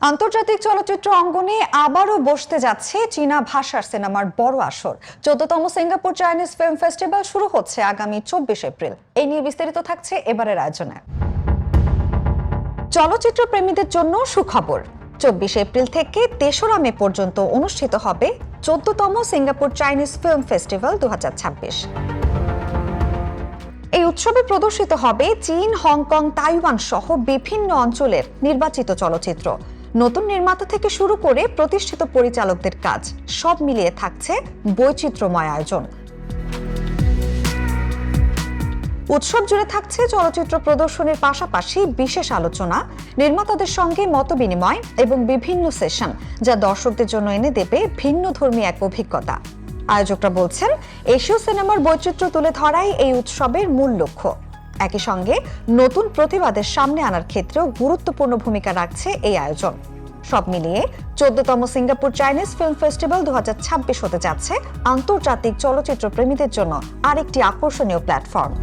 আন্তর্জাতিক চলচ্চিত্র অঙ্গনে আবারও বসতে যাচ্ছে চীনা ভাষার সিনেমার বড় আসর। 14তম সিঙ্গাপুর চাইনিজ ফিল্ম ফেস্টিভ্যাল শুরু হচ্ছে আগামী 24 এপ্রিল। এই নিয়ে বিস্তারিত থাকছে এবারের আয়োজনে। চলচ্চিত্র প্রেমীদের জন্য সুখবর, 24 এপ্রিল থেকে 3রা মে পর্যন্ত অনুষ্ঠিত হবে 14তম সিঙ্গাপুর চাইনিজ ফিল্ম ফেস্টিভ্যাল 2026। এই উৎসবে প্রদর্শিত হবে চীন, হংকং, তাইওয়ান সহ বিভিন্ন অঞ্চলের নির্বাচিত চলচ্চিত্র। নতুন নির্মাতা থেকে শুরু করে প্রতিষ্ঠিত পরিচালকদের কাজ সব মিলিয়ে থাকছে বৈচিত্র্যময় আয়োজন। উৎসব জুড়ে থাকছে চলচ্চিত্র প্রদর্শনের পাশাপাশি বিশেষ আলোচনা, নির্মাতাদের সঙ্গে মতবিনিময় এবং বিভিন্ন সেশন, যা দর্শকদের জন্য এনে দেবে ভিন্ন ধর্মী এক অভিজ্ঞতা। আয়োজকরা বলছেন, এশীয় সিনেমার বৈচিত্র্য তুলে ধরাই এই উৎসবের মূল লক্ষ্য। একই সঙ্গে নতুন প্রতিবাদের সামনে আনার ক্ষেত্রেও গুরুত্বপূর্ণ ভূমিকা রাখছে এই আয়োজন। সব মিলিয়ে 14তম সিঙ্গাপুর চাইনিজ ফিল্ম ফেস্টিভ্যাল 2026 হতে যাচ্ছে আন্তর্জাতিক চলচ্চিত্র প্রেমীদের জন্য আরেকটি আকর্ষণীয় প্ল্যাটফর্ম।